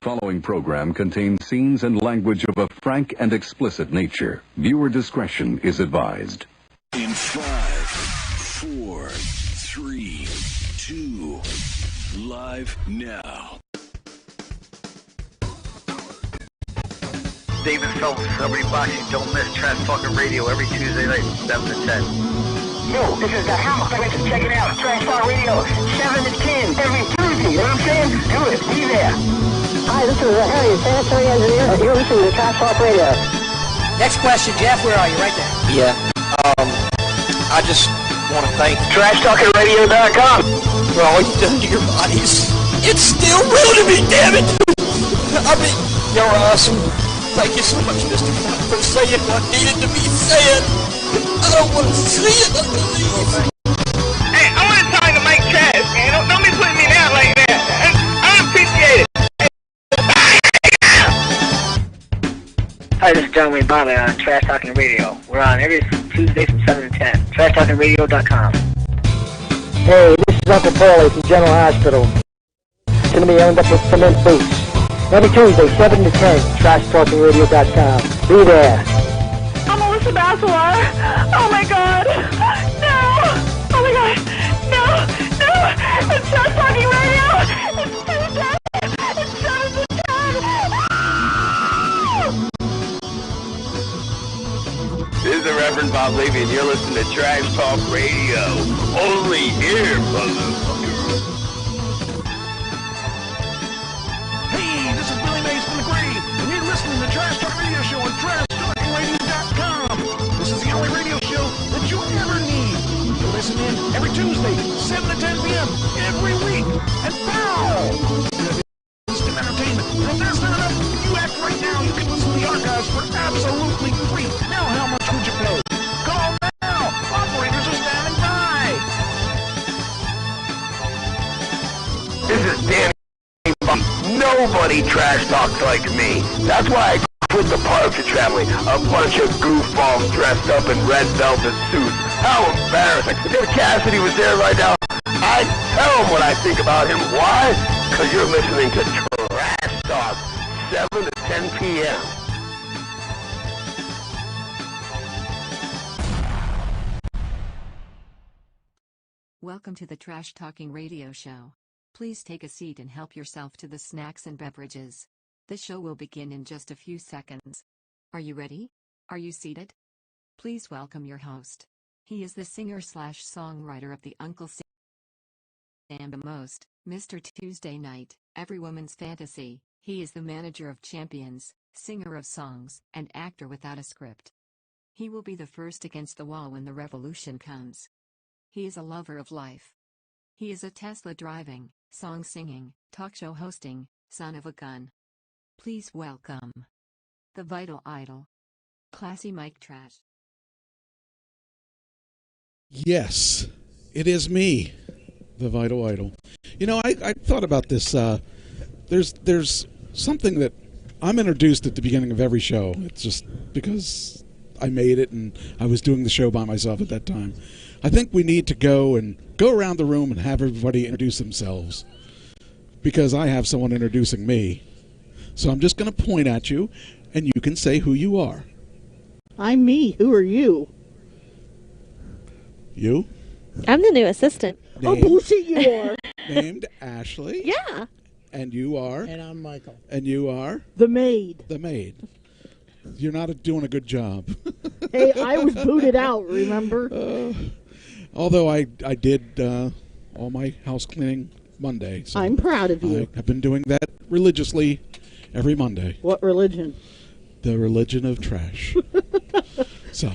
following program contains scenes and language of a frank and explicit nature. Viewer discretion is advised. In 5, 4, 3, 2, live now. David Phelps, Celebrity Boxing. Don't miss Trash Talking Radio every Tuesday night from 7 to 10. Yo, this is the Hammer. Check it out. Trash Talk Radio, 7 to 10 every Tuesday. You know what I'm saying? Do it. Be there. Hi, this is Harry, sanitary engineer. You're listening to Trash Talk Radio. Next question, Jeff. Where are you? Right there. Yeah. I just want to thank TrashTalkingRadio.com for all you've done to your bodies. It's still real to me, damn it! I mean, you're awesome. Thank you so much, Mr. Clark, for saying what needed to be said. I don't want to see it, I believe. Hey, I want to talk to Mike Trash, man. Don't be putting me down like that. I appreciate it. Hi, this is John Wayne Bobbitt on Trash Talking Radio. We're on every Tuesday from 7 to 10. TrashTalkingRadio.com. Hey, this is Uncle Paulie from General Hospital. It's going to be owned up with cement boots. Every Tuesday, 7 to 10, TrashTalkingRadio.com. Be there. I'm Melissa Bacelar. Oh my God. No. Oh my God. No. No. It's Trash Talking Radio. It's Tuesday. It's 7 to 10. This is the Reverend Bob Levy, and you're listening to Trash Talk Radio. Only here, motherfucker. Hey, this is Billy Mays from the grave, and you're listening to Trash Talk Radio Show on TrashTalkingRadio.com. This is the only radio show that you ever need. You listen in every Tuesday, 7 to 10 p.m. every week. And pow! Instant entertainment. And if that's not enough, you act right now. You can listen to the archives for absolutely free. Now, how much would you pay? Call now. Operators are standing by. This is Danny. Nobody trash talks like me. That's why I quit the Partridge Family. A bunch of goofballs dressed up in red velvet suits. How embarrassing. If Cassidy was there right now, I'd tell him what I think about him. Why? Because you're listening to Trash Talk, 7 to 10 p.m. Welcome to the Trash Talking Radio Show. Please take a seat and help yourself to the snacks and beverages. The show will begin in just a few seconds. Are you ready? Are you seated? Please welcome your host. He is the singer/songwriter of the Uncle Sam the Most, Mr. Tuesday Night, Every Woman's Fantasy. He is the manager of champions, singer of songs, and actor without a script. He will be the first against the wall when the revolution comes. He is a lover of life. He is a Tesla driving, song singing, talk show hosting, son of a gun. Please welcome the Vital Idol, Classy Mike Trash. Yes, it is me, the Vital Idol. You know, I thought about this. There's something that I'm introduced at the beginning of every show. It's just because I made it and I was doing the show by myself at that time. I think we need to go around the room and have everybody introduce themselves, because I have someone introducing me. So I'm just going to point at you, and you can say who you are. I'm me. Who are you? You? I'm the new assistant. Oh, bullshit, you are. Named Ashley. Yeah. And you are? And I'm Michael. And you are? The maid. The maid. You're not doing a good job. Hey, I was booted out, remember? Although I did all my house cleaning Monday. So I'm proud of you. I have been doing that religiously every Monday. What religion? The religion of trash. So,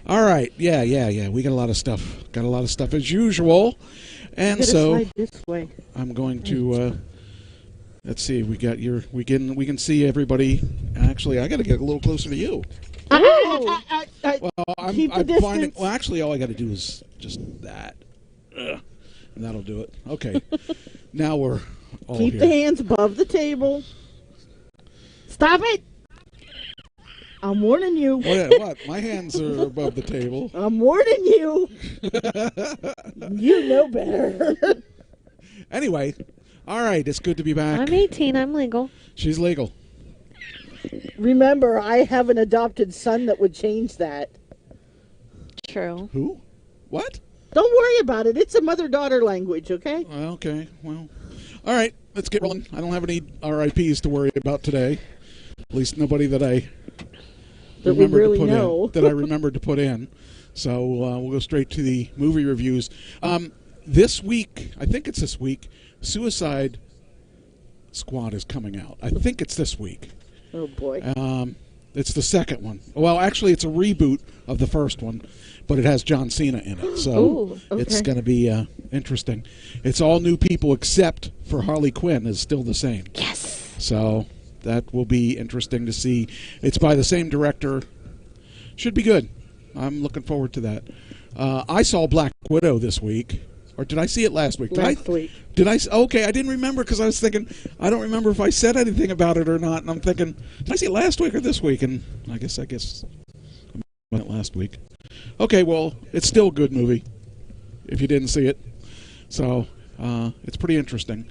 all right. Yeah. We got a lot of stuff. Got a lot of stuff as usual. And so this way. I'm going to let's see. We can see everybody. Actually, I got to get a little closer to you. Well, I'm distance. finding. Well, actually, all I got to do is just that, and that'll do it. Okay. Now we're all Keep here. the hands above the table. Stop it! I'm warning you. What? My hands are above the table. I'm warning you. You know better. Anyway, All right, it's good to be back. I'm 18. I'm legal. She's legal. Remember, I have an adopted son that would change that. True. Who? What? Don't worry about it. It's a mother-daughter language, okay? Okay, well. All right, let's get rolling. I don't have any RIPs to worry about today. At least nobody that I remembered to put in. So we'll go straight to the movie reviews. This week, I think it's this week, Suicide Squad is coming out. I think it's this week. Oh, boy. It's the second one. Well, actually, it's a reboot of the first one, but it has John Cena in it. So it's going to be interesting. It's all new people except for Harley Quinn is still the same. Yes. So that will be interesting to see. It's by the same director. Should be good. I'm looking forward to that. I saw Black Widow this week. Or did I see it last week? Last week. Okay, I didn't remember because I was thinking, I don't remember if I said anything about it or not. And I'm thinking, did I see it last week or this week? And I guess I went last week. Okay, well, it's still a good movie if you didn't see it. So it's pretty interesting.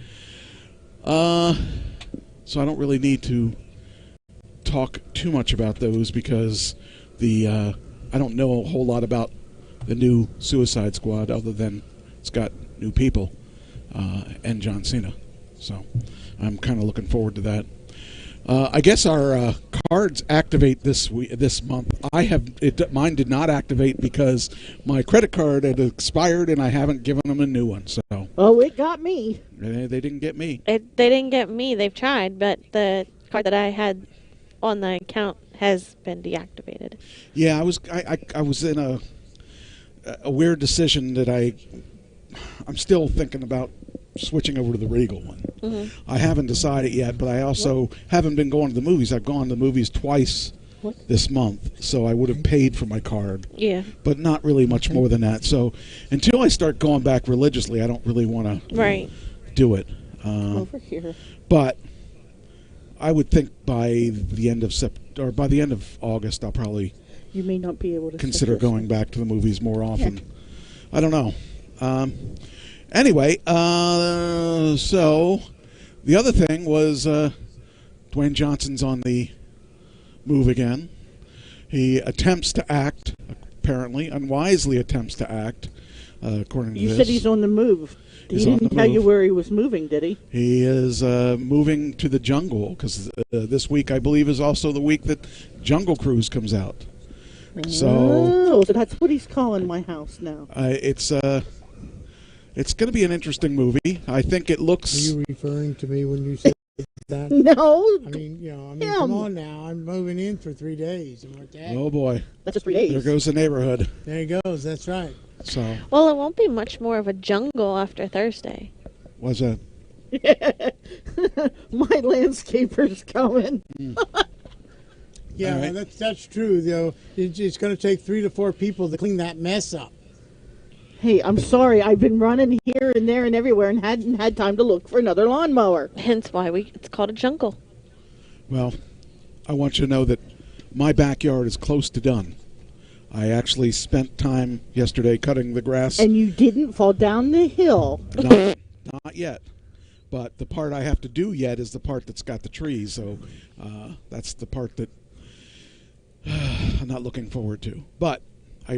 So I don't really need to talk too much about those because I don't know a whole lot about the new Suicide Squad other than it's got new people and John Cena. So I'm kind of looking forward to that. I guess our cards activate this month. Mine did not activate because my credit card had expired and I haven't given them a new one. So it got me. They didn't get me. They didn't get me. They've tried, but the card that I had on the account has been deactivated. Yeah, I was in a weird decision that I'm still thinking about switching over to the Regal one. Mm-hmm. I haven't decided yet, but I also haven't been going to the movies. I've gone to the movies twice this month, so I would have paid for my card. Yeah. But not really much more than that. So until I start going back religiously, I don't really want to do it. Over here. But I would think by the end of August, I'll probably you may not be able to consider going back to the movies more often. Yeah. I don't know. Anyway, so the other thing was Dwayne Johnson's on the move again. He attempts to act, apparently, unwisely attempts to act, according to this. You said he's on the move. He didn't tell you where he was moving, did he? He is moving to the jungle, because this week, I believe, is also the week that Jungle Cruise comes out. So that's what he's calling my house now. It's going to be an interesting movie. I think it looks... Are you referring to me when you said that? No. I mean, come on now. I'm moving in for 3 days. And what the heck? Oh, boy. That's just 3 days. There goes the neighborhood. There he goes. That's right. So. Well, it won't be much more of a jungle after Thursday. What's that? My landscaper's coming. Yeah, right. that's true, though. It's going to take 3 to 4 people to clean that mess up. Hey, I'm sorry. I've been running here and there and everywhere and hadn't had time to look for another lawnmower. Hence why it's called a jungle. Well, I want you to know that my backyard is close to done. I actually spent time yesterday cutting the grass. And you didn't fall down the hill. Not yet. But the part I have to do yet is the part that's got the trees. So that's the part that I'm not looking forward to. But I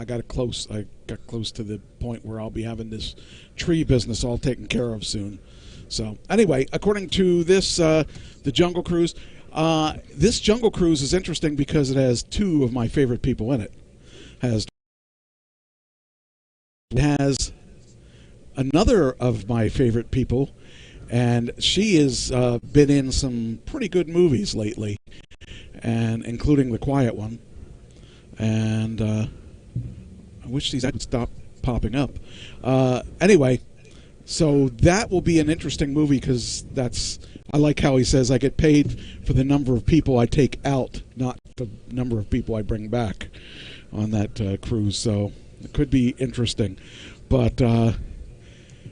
got close. I got close to the point where I'll be having this tree business all taken care of soon. So anyway, according to this, the Jungle Cruise, this Jungle Cruise is interesting because it has 2 of my favorite people in it. It has another of my favorite people, and she has been in some pretty good movies lately, and including The Quiet One. And I wish these would stop popping up. Anyway, so that will be an interesting movie because I like how he says I get paid for the number of people I take out, not the number of people I bring back on that cruise. So it could be interesting. But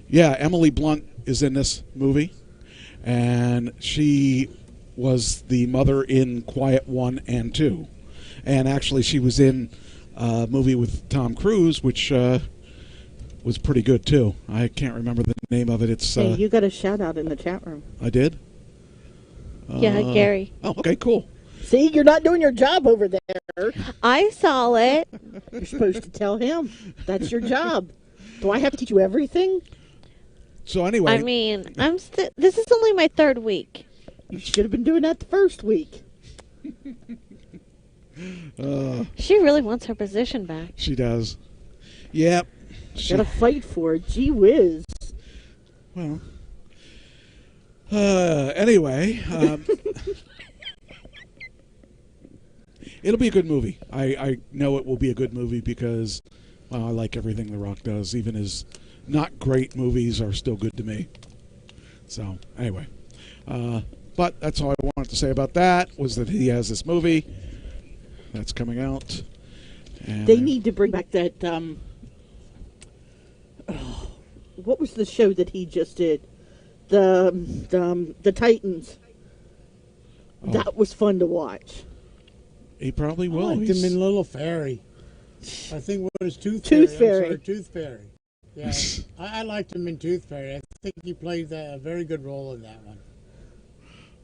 yeah, Emily Blunt is in this movie, and she was the mother in Quiet 1 and 2. And actually, she was in a movie with Tom Cruise, which was pretty good too. I can't remember the name of it. It's Hey, you got a shout out in the chat room. I did. Yeah, Gary. Oh, okay, cool. See, you're not doing your job over there. I saw it. You're supposed to tell him. That's your job. Do I have to teach you everything? So anyway, I mean, this is only my 3rd week. You should have been doing that the first week. She really wants her position back. She does. Yep. Gotta fight for it. Gee whiz. Well. Anyway. It'll be a good movie. I know it will be a good movie because, well, I like everything The Rock does. Even his not great movies are still good to me. So, anyway. But that's all I wanted to say about that, was that he has this movie that's coming out. And They need to bring back that, what was the show that he just did? The Titans. Oh. That was fun to watch. He probably I will. liked He's- him in Little Fairy. I think what is Tooth Tooth Fairy? Fairy. I'm sorry, Tooth Fairy. Yeah, I liked him in Tooth Fairy. I think he played a very good role in that one.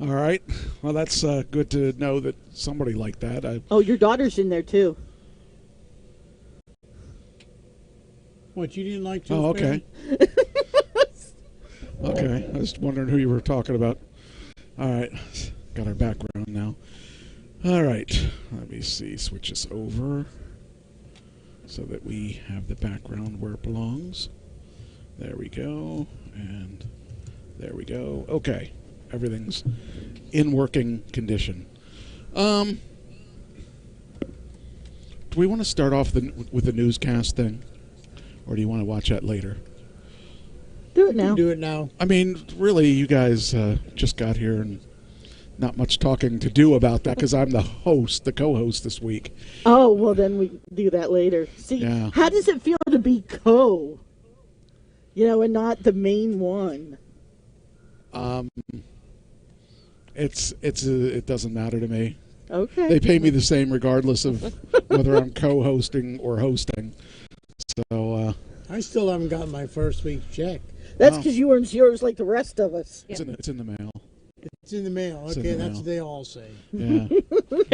All right. Well, that's good to know that somebody like that. Oh, your daughter's in there too. What, you didn't like Tooth Oh, Fairy? okay. Okay. I was wondering who you were talking about. All right. Got our background now. All right. Let me see. Switch this over so that we have the background where it belongs. There we go. And there we go. Okay. Everything's in working condition. Do we want to start off with the newscast thing? Or do you want to watch that later? Do it now. Do it now. I mean, really, you guys just got here and not much talking to do about that because I'm the co-host this week. Oh, well, then we do that later. See, Yeah. how does it feel to be co? And not the main one. It doesn't matter to me. Okay. They pay me the same regardless of whether I'm co-hosting or hosting. So I still haven't gotten my first week's check. That's because you weren't yours like the rest of us. it's in the mail. It's in the mail. It's in Okay, the that's mail. what they all say. Yeah.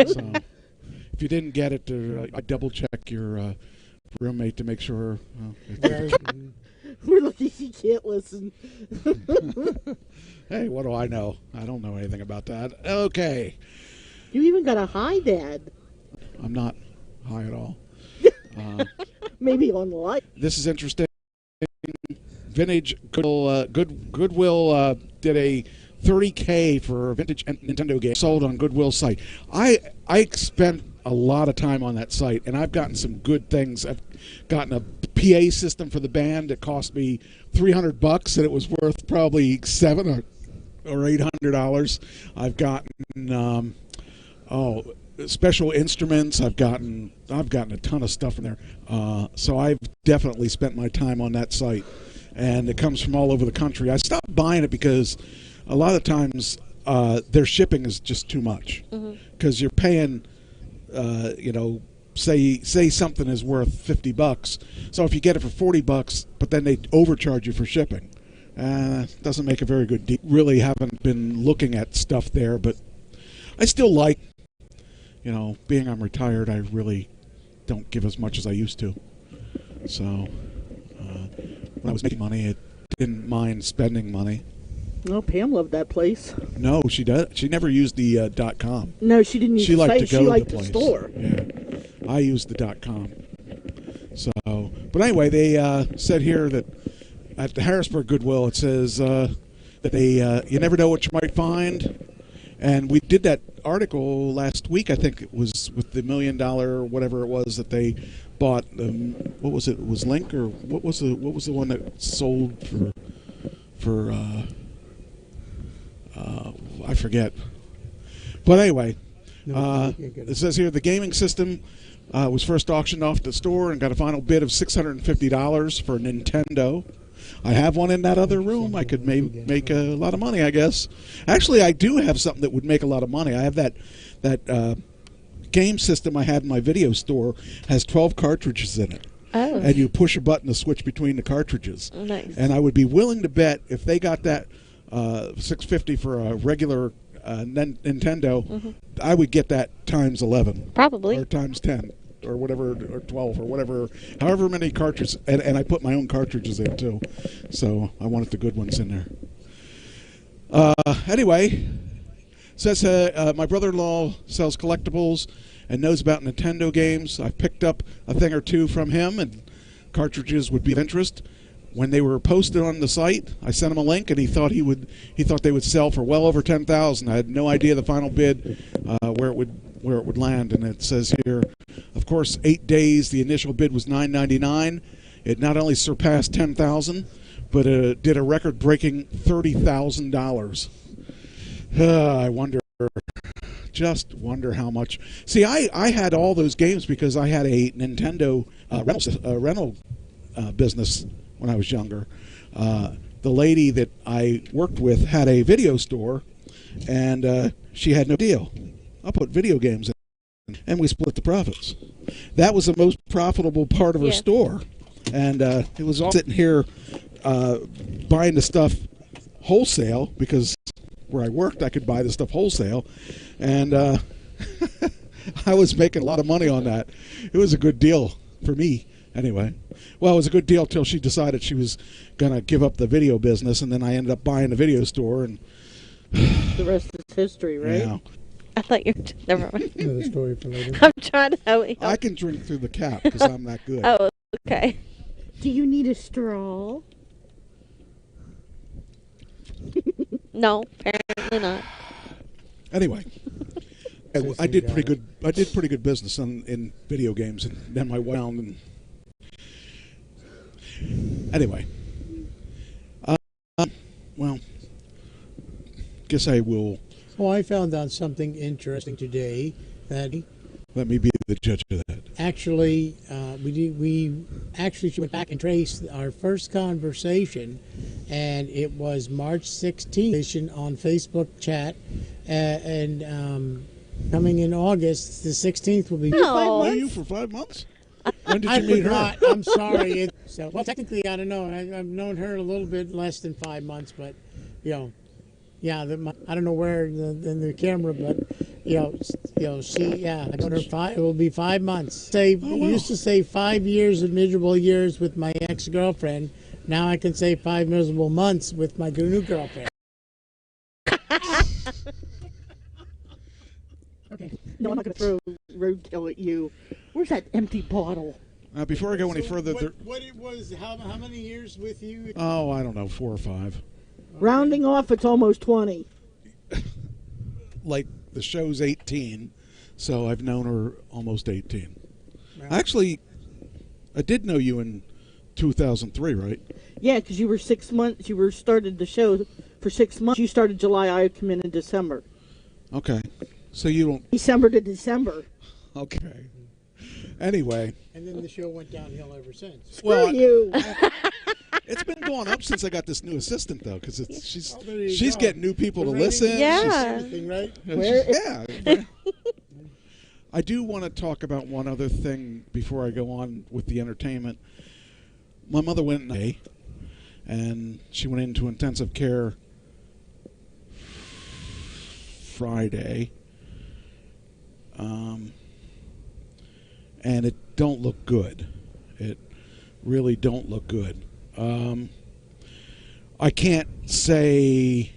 So if you didn't get it, I double check your roommate to make sure. We're lucky he can't listen. Hey, what do I know? I don't know anything about that. Okay. You even got a high dad. I'm not high at all. Maybe on light. This is interesting. Vintage Goodwill did a $30K for a vintage Nintendo game sold on Goodwill site. I spent a lot of time on that site, and I've gotten some good things. I've gotten a PA system for the band that cost me $300, and it was worth probably $700 or $800. I've gotten special instruments. I've gotten a ton of stuff in there. So I've definitely spent my time on that site, and it comes from all over the country. I stopped buying it because a lot of times their shipping is just too much because you're paying, say something is worth $50. So if you get it for $40, but then they overcharge you for shipping, doesn't make a very good deal. Really haven't been looking at stuff there, but I still like, being I'm retired, I really don't give as much as I used to. So when I was making money, I didn't mind spending money. Oh, Pam loved that place. No, she does. She never used the .com. No, she didn't use She the liked site. to go She to liked the the place. store. Yeah, I used the .com. So, but anyway, they said here that at the Harrisburg Goodwill, it says that they you never know what you might find. And we did that article last week. I think it was with the $1 million or whatever it was that they bought. What was it? It was Link, or what was the one that sold for I forget. But anyway, it says here the gaming system was first auctioned off the store and got a final bid of $650 for a Nintendo. I have one in that other room. I could make a lot of money, I guess. Actually, I do have something that would make a lot of money. I have that game system I had in my video store has 12 cartridges in it. Oh. and you push a button to switch between the cartridges. Nice. And I would be willing to bet if they got that $650 for a regular Nintendo, I would get that times 11. Probably. Or times 10. Or whatever, or 12, or whatever, however many cartridges. And I put my own cartridges in, too. So I wanted the good ones in there. Anyway, says my brother-in-law sells collectibles and knows about Nintendo games. I picked up a thing or two from him, and cartridges would be of interest. When they were posted on the site, I sent him a link, and he thought they would sell for well over $10,000. I had no idea the final bid where it would land, and it says here, of course, 8 days. The initial bid was $9.99. It not only surpassed $10,000, but it did a record-breaking $30,000. I just wonder how much. See, I had all those games because I had a Nintendo rental business when I was younger. The lady that I worked with had a video store, and she had no deal. I put video games in, and we split the profits. That was the most profitable part of her store, and it was all sitting here buying the stuff wholesale, because where I worked I could buy the stuff wholesale, and I was making a lot of money on that. It was a good deal for me anyway. Well, it was a good deal till she decided she was going to give up the video business, and then I ended up buying the video store, and the rest is history, right? Yeah. I thought you were... Never mind. Another story for later. I'm trying to help you. I can drink through the cap because I'm that good. Oh, okay. Do you need a straw? No, apparently not. Anyway, I did pretty good. I did pretty good business in video games, and then I wound. And anyway, well, guess I will. Oh, I found out something interesting today. That let me be the judge of that. Actually, we actually went back and traced our first conversation, and it was March 16th on Facebook chat, and coming in August, the 16th will be. Knew you for 5 months. When did you meet her? I'm sorry. Well, technically, I don't know. I've known her a little bit less than 5 months, but yeah, I don't know where in the camera, but she, I known her it will be 5 months. Used to say 5 years of miserable years with my ex-girlfriend. Now I can say 5 miserable months with my new girlfriend. Okay. No, I'm not going to throw roadkill at you. Where's that empty bottle? Before I go any further, What it was? How many years with you? Oh, I don't know, 4 or 5. Rounding off, it's almost 20. Like the show's 18, so I've known her almost 18. Right. Actually, I did know you in 2003, right? Yeah, because you were 6 months. You started the show for 6 months. You started July. I come in December. Okay, so you don't. December to December. Okay. Anyway. And then the show went downhill ever since. Screw you. It's been going up since I got this new assistant, though, because she's getting new people to listen. Yeah. Right? Yeah. I do want to talk about one other thing before I go on with the entertainment. My mother went in May, and she went into intensive care Friday. And it don't look good. It really don't look good. I can't say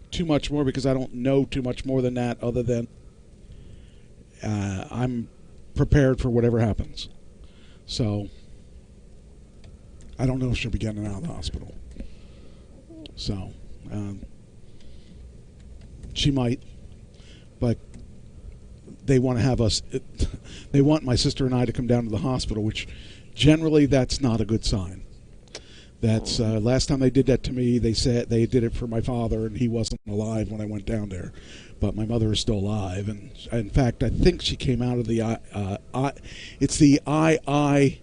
too much more because I don't know too much more than that, other than I'm prepared for whatever happens. So I don't know if she'll be getting out of the hospital. So she might, but they want to have us. They want my sister and I to come down to the hospital, which generally that's not a good sign. That's last time they did that to me. They said they did it for my father, and he wasn't alive when I went down there. But my mother is still alive, and in fact, I think she came out of the it's the IICU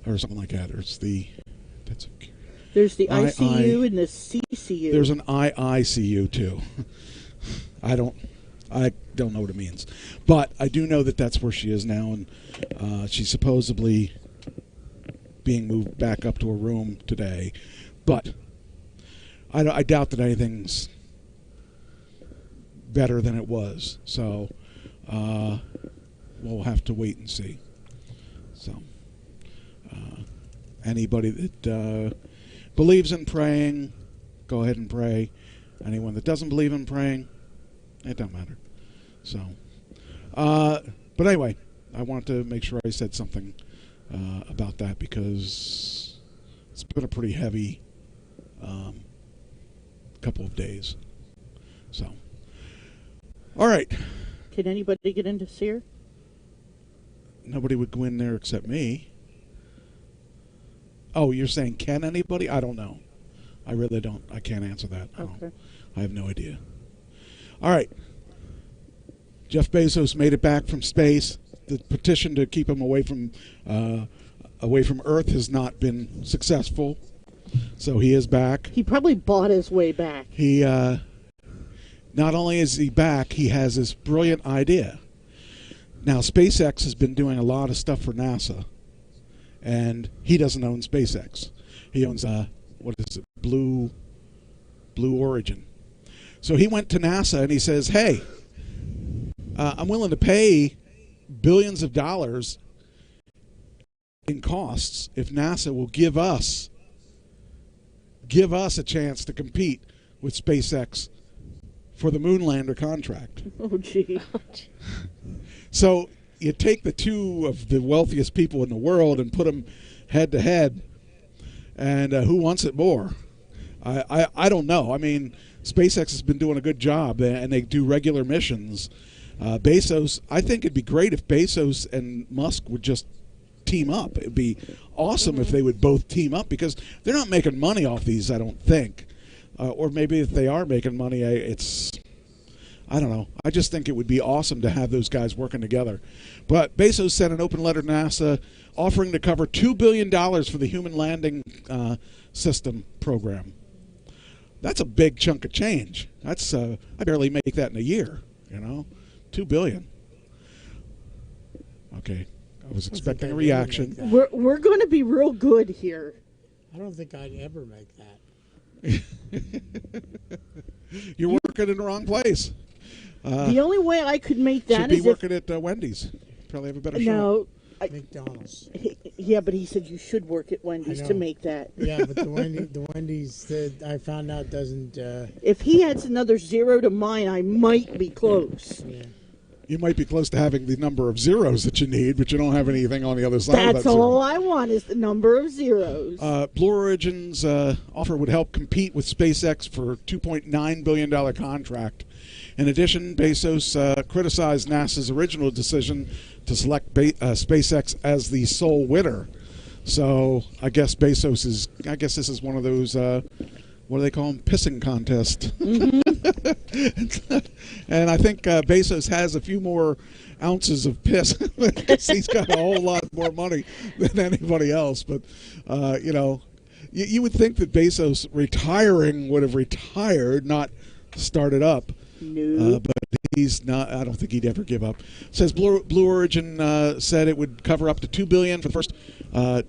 or something like that. Or it's the there's the ICU and the CCU. There's an IICU too. I don't. I don't know what it means. But I do know that that's where she is now, and she's supposedly being moved back up to her room today. But I doubt that anything's better than it was. So we'll have to wait and see. So anybody that believes in praying, go ahead and pray. Anyone that doesn't believe in praying, it don't matter. So, but anyway, I wanted to make sure I said something about that because it's been a pretty heavy couple of days. So, all right. Can anybody get in to see her? Nobody would go in there except me. Oh, you're saying can anybody? I don't know. I really don't. I can't answer that. Okay. I have no idea. All right. Jeff Bezos made it back from space. The petition to keep him away from Earth has not been successful. So he is back. He probably bought his way back. He not only is he back, he has this brilliant idea. Now, SpaceX has been doing a lot of stuff for NASA, and he doesn't own SpaceX. He owns what is it? Blue Origin. So he went to NASA and he says, "Hey, I'm willing to pay billions of dollars in costs if NASA will give us a chance to compete with SpaceX for the Moonlander contract." Oh, gee. So you take the two of the wealthiest people in the world and put them head to head, and who wants it more? I don't know. I mean, SpaceX has been doing a good job, and they do regular missions. Bezos, I think it'd be great if Bezos and Musk would just team up. It'd be awesome if they would both team up, because they're not making money off these, I don't think. Or maybe if they are making money, I don't know. I just think it would be awesome to have those guys working together. But Bezos sent an open letter to NASA offering to cover $2 billion for the human landing system program. That's a big chunk of change. That's I barely make that in a year, you know. $2 billion. Okay. I was expecting a reaction. We're going to be real good here. I don't think I'd ever make that. You're working in the wrong place. The only way I could make that is is be working at Wendy's. Probably have a better shot. McDonald's. Yeah, but he said you should work at Wendy's to make that. Yeah, but the Wendy's that I found out doesn't. If he adds another zero to mine, I might be close. Yeah. You might be close to having the number of zeros that you need, but you don't have anything on the other side of that That's all zero. I want is the number of zeros. Blue Origin's offer would help compete with SpaceX for a $2.9 billion contract. In addition, Bezos criticized NASA's original decision to select SpaceX as the sole winner. So I guess this is one of those, what do they call them? Pissing contest. Mm-hmm. And I think Bezos has a few more ounces of piss because he's got a whole lot more money than anybody else. But, you would think that Bezos retiring would have retired, not started up. No. But he's not. I don't think he'd ever give up. It says Blue Origin said it would cover up to $2 billion for the first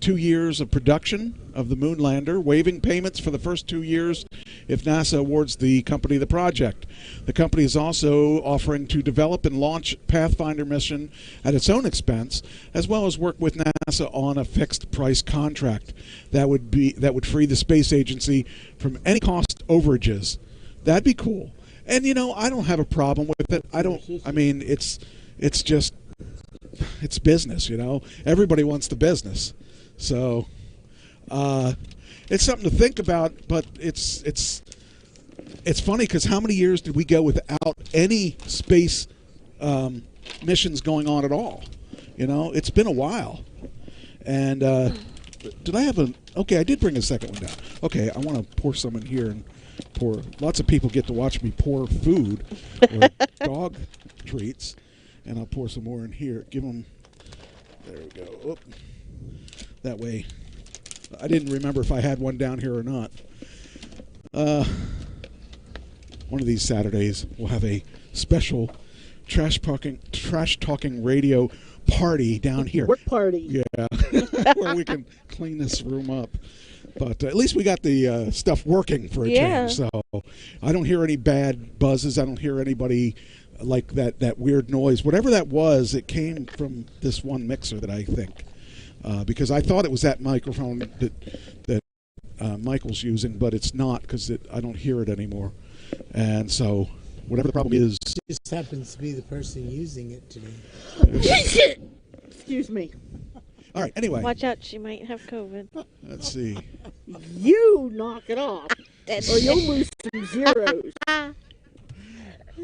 2 years of production of the Moonlander, waiving payments for the first 2 years if NASA awards the company the project. The company is also offering to develop and launch Pathfinder mission at its own expense, as well as work with NASA on a fixed price contract that would free the space agency from any cost overages. That'd be cool. And I don't have a problem with it. I mean, it's business, Everybody wants the business. So it's something to think about, but it's funny because how many years did we go without any space missions going on at all? It's been a while. And did I have okay, I did bring a second one down. Okay, I want to pour some in here and pour. Lots of people get to watch me pour food or dog treats, and I'll pour some more in here. Give them. There we go. Oop. That way, I didn't remember if I had one down here or not. One of these Saturdays, we'll have a special trash talking radio party down here. Work party. Yeah, where we can clean this room up. But at least we got the stuff working for a change. So I don't hear any bad buzzes. I don't hear anybody like that weird noise. Whatever that was, it came from this one mixer that I think. Because I thought it was that microphone that Michael's using, but it's not because I don't hear it anymore. And so whatever the problem is... It just happens to be the person using it today. Excuse me. All right, anyway. Watch out, she might have COVID. Let's see. You knock it off, or you'll lose some zeros.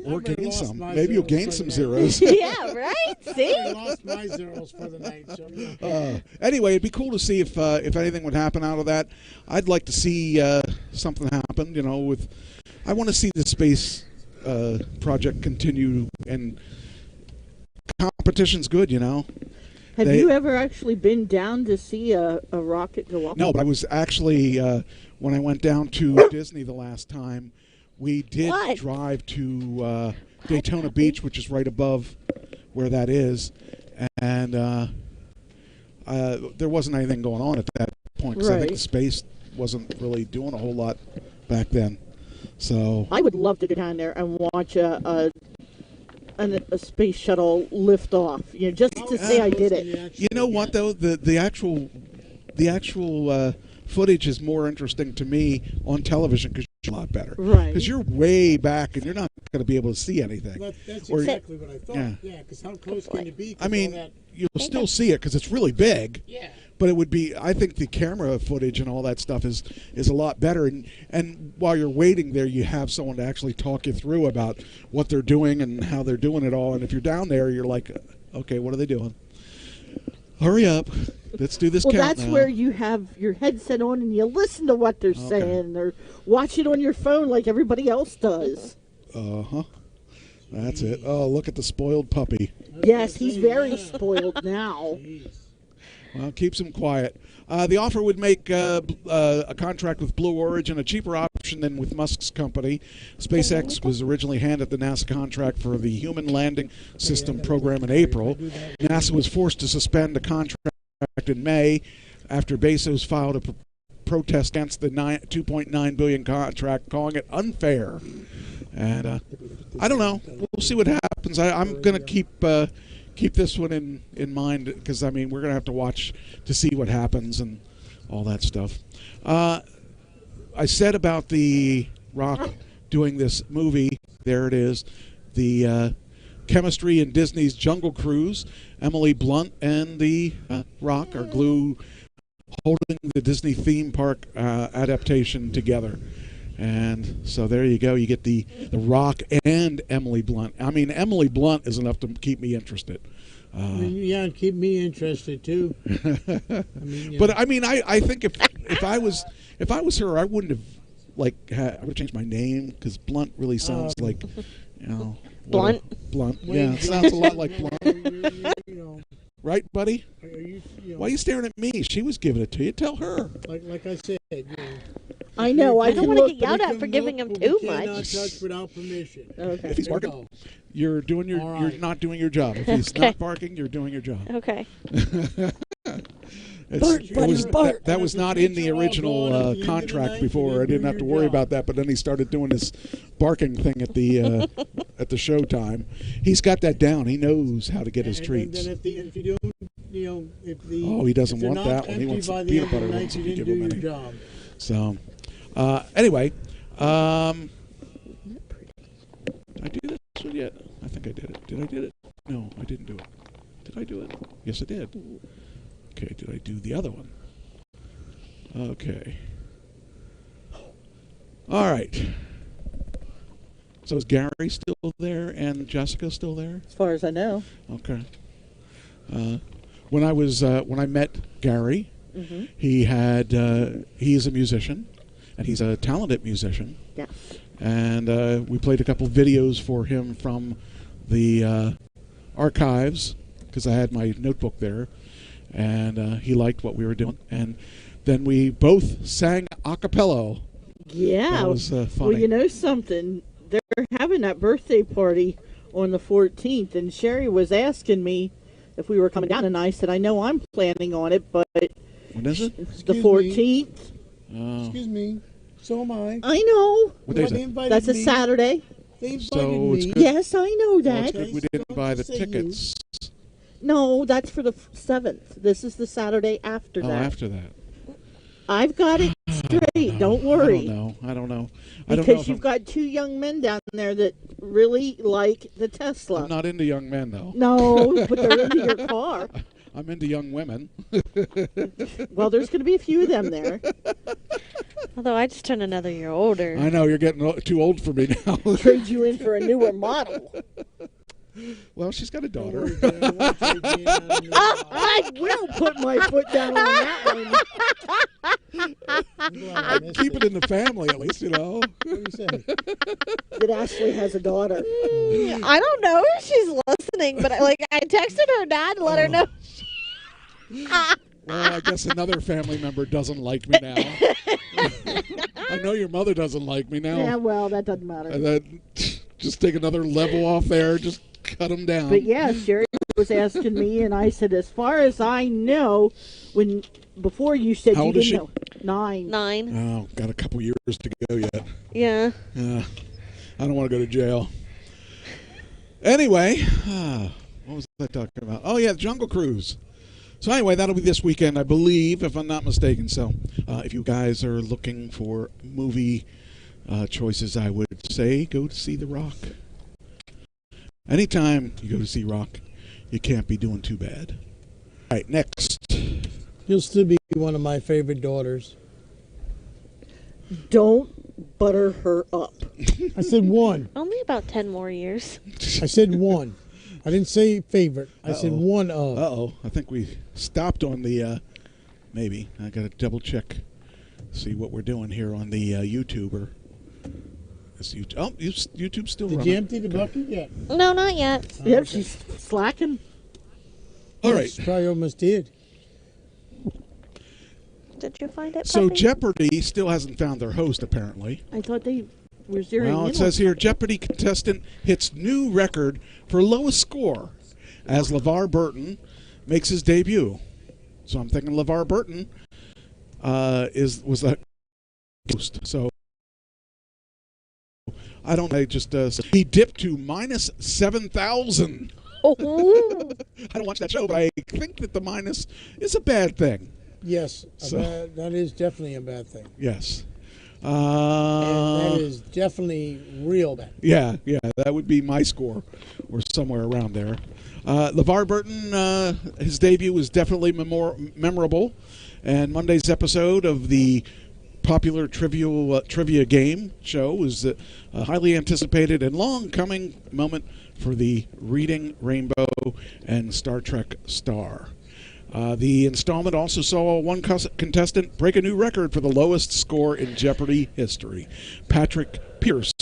Or gain some. Maybe you'll gain some zeros. Yeah, right? See? I lost my zeros for the night. So anyway, it'd be cool to see if anything would happen out of that. I'd like to see something happen, you know, I want to see the space project continue, and competition's good, you know. Have you ever actually been down to see a rocket go up? No, but I was actually, when I went down to Disney the last time, we did drive to Daytona Beach, which is right above where that is, and there wasn't anything going on at that point, because I think the space wasn't really doing a whole lot back then. So I would love to go down there and watch a space shuttle lift off, you know, just to say I did it. You know what though, the actual footage is more interesting to me on television because you're a lot better. Right. Because you're way back and you're not going to be able to see anything. That's exactly what I thought. Yeah, because how close can you be? I mean, you'll still see it because it's really big. Yeah. But it would be, I think the camera footage and all that stuff is a lot better. And while you're waiting there, you have someone to actually talk you through about what they're doing and how they're doing it all. And if you're down there, you're like, okay, what are they doing? Hurry up. Let's do this count that's now. where you have your headset on and you listen to what they're saying, or watch it on your phone like everybody else does. Uh-huh. That's it. Oh, look at the spoiled puppy. Yes, he's very spoiled now. Well, keeps him quiet. The offer would make a contract with Blue Origin a cheaper option than with Musk's company. SpaceX was originally handed the NASA contract for the Human Landing System program in April. NASA was forced to suspend the contract in May after Bezos filed a protest against the $2.9 billion contract, calling it unfair. And I don't know. We'll see what happens. I'm going to keep this one in mind, because I mean we're gonna have to watch to see what happens and all that stuff. I said about the Rock doing this movie. There it is, the chemistry in Disney's Jungle Cruise. Emily Blunt and the Rock are holding the Disney theme park adaptation together. And so there you go. You get the Rock and Emily Blunt. I mean, Emily Blunt is enough to keep me interested. Yeah, keep me interested too. But I mean, I think if I was her, I wouldn't have I would have changed my name, because Blunt really sounds like, you know, Blunt. Blunt. Yeah, it sounds a lot like Blunt. Right, buddy? Why are you staring at me? She was giving it to you. Tell her. Like I said, I know. I don't want to get yelled at for giving him too much. Cannot touch without permission. Okay. If he's barking, you're not doing your job. If he's not barking, you're doing your job. Okay. That was not in the original contract before. I didn't have to worry about that. But then he started doing this barking thing at the showtime. He's got that down. He knows how to get his treats. And then if you don't, he doesn't want that one. He wants some peanut butter ones if you give him any. So, anyway, did I do this one yet? I think I did it. Did I do it? No, I didn't do it. Did I do it? Yes, I did. Okay, did I do the other one? Okay. All right. So is Gary still there and Jessica still there? As far as I know. Okay. When I met Gary, he is a musician, and he's a talented musician. Yes. And we played a couple videos for him from the archives, because I had my notebook there, and he liked what we were doing. And then we both sang a cappella. Yeah. That was funny. Well, you know something? They're having that birthday party on the 14th, and Sherry was asking me if we were coming down, and I said, I know I'm planning on it, but When is it? it's the 14th. Excuse me. So am I. I know. What day is They it? invited That's a me. Saturday. They invited So it's me. good. Yes, I know Well, that. it's good we didn't buy the tickets. No, that's for the 7th. This is the Saturday after Oh, that. after that. I've got it straight. Don't worry. I don't know. I don't know Because if you've got 2 young men down there that really like the Tesla. I'm not into young men, though. No, but they're into your car. I'm into young women. Well, there's going to be a few of them there. Although I just turned another year older. I know, you're getting too old for me now. Trade you in for a newer model. Well, she's got a daughter. I will put my foot down on that one. Keep it in the family, at least, you know. What do you say? That Ashley has a daughter. I don't know if she's listening, but I texted her dad to let her know. Well, I guess another family member doesn't like me now. I know your mother doesn't like me now. Yeah, well, that doesn't matter. And then just take another level off there. Just cut them down. But yeah, Sherry was asking me, and I said, as far as I know, before you said How you old is didn't she? know. 9. Oh, got a couple years to go yet. Yeah. I don't want to go to jail. Anyway, what was I talking about? Oh, yeah, Jungle Cruise. So anyway, that'll be this weekend, I believe, if I'm not mistaken. So if you guys are looking for movie choices, I would say go to see The Rock. Anytime you go to see Rock, you can't be doing too bad. All right, next. You'll still be one of my favorite daughters. Don't butter her up. I said one. Only about 10 more years. I said one. I didn't say favorite. I said one of. Uh-oh. I think we stopped on the, maybe. I got to double check, see what we're doing here on the YouTuber. YouTube's still Did running. you empty the bucket yet? No, not yet. Yep, she's slacking. All right. She probably almost did. Did you find it, So puppy? Jeopardy still hasn't found their host, apparently. I thought they were zeroing Well, in it says here, Jeopardy contestant hits new record for lowest score as LeVar Burton makes his debut. So I'm thinking LeVar Burton was that host. So I don't know, he dipped to minus 7,000. Oh. I don't watch that show, but I think that the minus is a bad thing. Yes, So- that is definitely a bad thing. Yes. And that is definitely real bad. Yeah, that would be my score, or somewhere around there. LeVar Burton, his debut was definitely memorable, and Monday's episode of the popular trivia game show was a highly anticipated and long-coming moment for the Reading Rainbow and Star Trek star. The installment also saw one contestant break a new record for the lowest score in Jeopardy history. Patrick Pierce,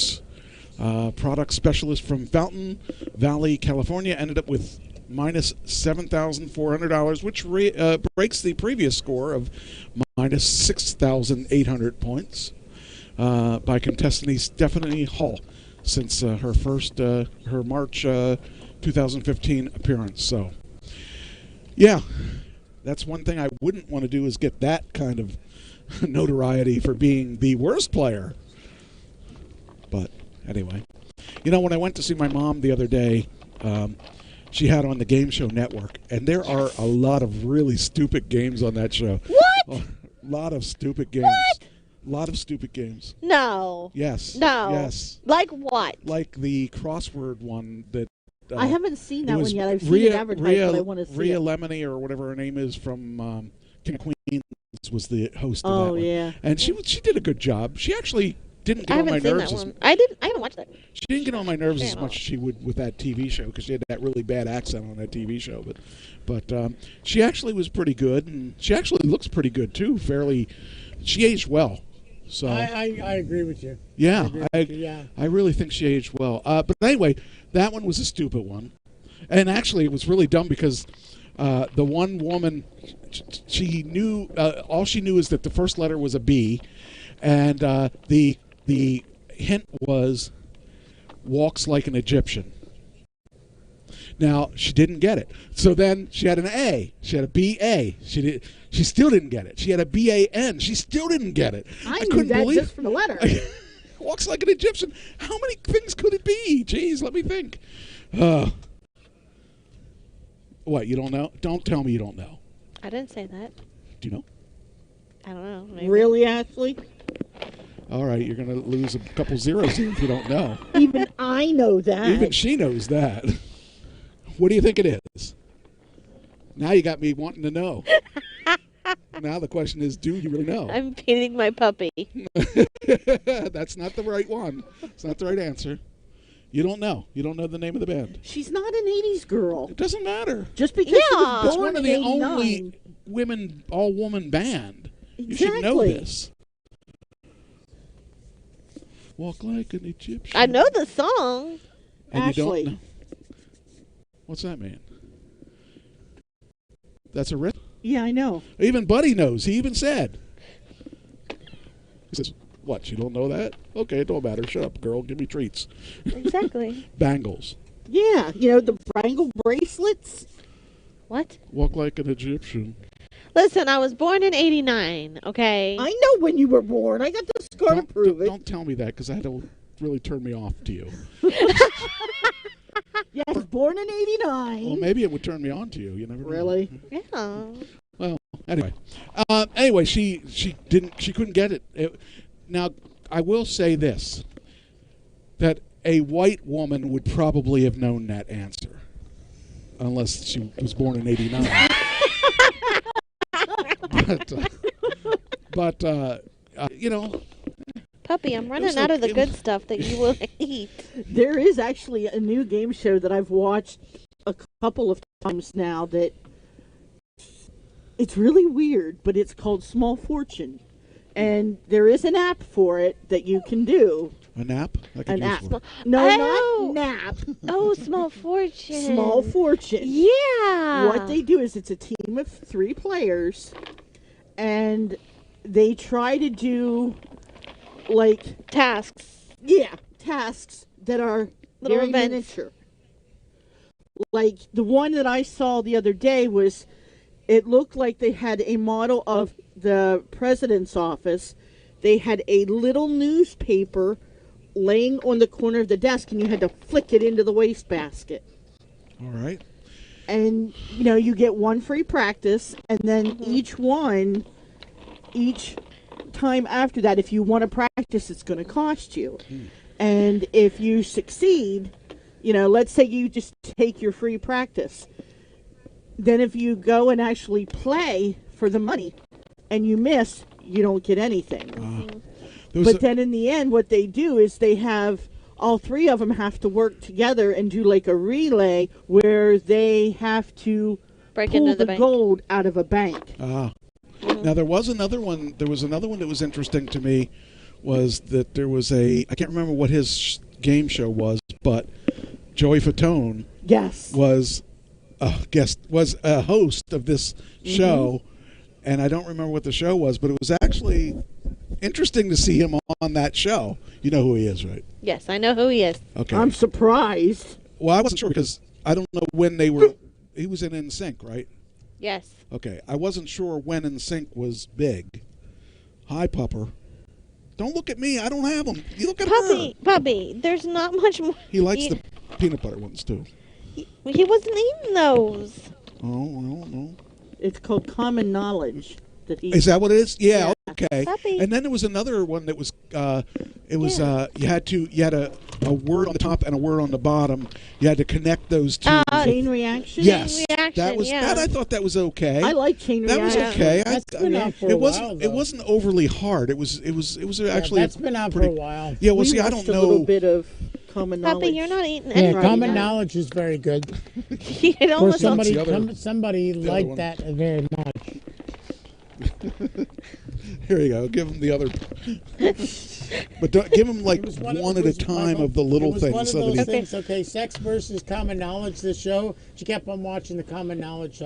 product specialist from Fountain Valley, California, ended up with minus $7,400, which breaks the previous score of minus 6,800 points by contestant Stephanie Hall since her March 2015 appearance. So, yeah, that's one thing I wouldn't want to do is get that kind of notoriety for being the worst player. But anyway, when I went to see my mom the other day, she had on the Game Show Network, and there are a lot of really stupid games on that show. What? A lot of stupid games. What? A lot of stupid games. No. Yes. No. Yes. Like what? Like the crossword one that. I haven't seen that it one was yet. I've seen Rhea, it advertised, but I want to see Rhea it. Lemony, or whatever her name is, from King of Queens, was the host of Oh, that one. yeah. And she did a good job. She actually didn't get I on my haven't seen nerves. that one. I haven't watched that. She didn't get on my nerves Fair as enough. much as she would with that TV show, because she had that really bad accent on that TV show. But she actually was pretty good, and she actually looks pretty good too. She aged well. So I agree with you. yeah, Yeah. I really think she aged well. But anyway, that one was a stupid one, and actually it was really dumb because the one woman, she knew all she knew is that the first letter was a B, and the hint was walks like an Egyptian. Now she didn't get it. So then she had an A. She had a B.A. She still didn't get it. She had a B.A.N. She still didn't get it. I knew couldn't that believe just from the letter. Walks like an Egyptian. How many things could it be? Jeez, let me think. What, you don't know? Don't tell me you don't know. I didn't say that. Do you know? I don't know. Maybe. Really, Ashley? All right, you're going to lose a couple zeros here if you don't know. Even I know that. Even she knows that. What do you think it is? Now you got me wanting to know. Now the question is, do you really know? I'm feeding my puppy. That's not the right one. It's not the right answer. You don't know. You don't know the name of the band. She's not an 80s girl. It doesn't matter. Just because she was It's born one of in the 89. only all-woman band. Exactly. You should know this. Walk like an Egyptian. I know the song. And Ashley. you don't know. What's that mean? That's a riff? Yeah, I know. Even Buddy knows. He even said. He says, what, you don't know that? Okay, it don't matter. Shut up, girl. Give me treats. Exactly. Bangles. Yeah, you know, the bangle bracelets. What? Walk like an Egyptian. Listen, I was born in 89, okay? I know when you were born. I got the scar to prove it. Don't tell me that, because that'll really turn me off to you. Yes, born in 89. Well, maybe it would turn me on to you. You never know. Really? Yeah. Well, anyway, she couldn't get it. Now, I will say this, that a white woman would probably have known that answer, unless she was born in 89. but you know. Puppy, I'm running out of the good stuff that you will eat. There is actually a new game show that I've watched a couple of times now that it's really weird, but it's called Small Fortune. And there is an app for it that you can do. A nap? An app. One. No, not nap. Oh, Small Fortune. Small Fortune. Yeah. What they do is it's a team of 3 players, and they try to do, like... tasks. Yeah, tasks that are Little very events. miniature. Like, the one that I saw the other day was, it looked like they had a model of the president's office. They had a little newspaper laying on the corner of the desk, and you had to flick it into the wastebasket. All right. And, you know, you get 1 free practice, and then each time after that, if you want to practice, it's going to cost you. And if you succeed, you know, let's say you just take your free practice. Then if you go and actually play for the money and you miss, you don't get anything. But then in the end, what they do is they have all 3 of them have to work together and do like a relay where they have to break pull into the the bank. gold out of a bank. Now there was another one. There was another one that was interesting to me. Was that there was I can't remember what his game show was, but Joey Fatone was a host of this show, and I don't remember what the show was, but it was actually interesting to see him on that show. You know who he is, right? Yes, I know who he is. Okay. I'm surprised. Well, I wasn't sure because I don't know when they were. He was in NSYNC, right? Yes. Okay, I wasn't sure when NSYNC was big. Hi, Pupper. Don't look at me. I don't have them. You look at her. Puppy, there's not much more. He likes the peanut butter ones, too. He wasn't eating those. Oh, I don't know. It's called Common Knowledge. Is that what it is? Yeah, okay. Puppy. And then there was another one that was, you had a word on the top and a word on the bottom. You had to connect those two. Chain reaction? Yes. Chain reaction, that was yeah. that. I thought that was okay. I like chain that reaction. That was okay. That's been out for a while, It wasn't overly hard. It was actually. That's been out for a while. Yeah. Well, We see, I watched don't a know. little bit of Common Knowledge. Puppy, you're not eating Yeah, anything. common knowledge is very good. It Or almost somebody liked one. that very much. Here you go. Give him the other. But don't, give him like one at a time of the little it was things. One of so those that he, things. Okay, sex versus common knowledge. This show. She kept on watching the common knowledge.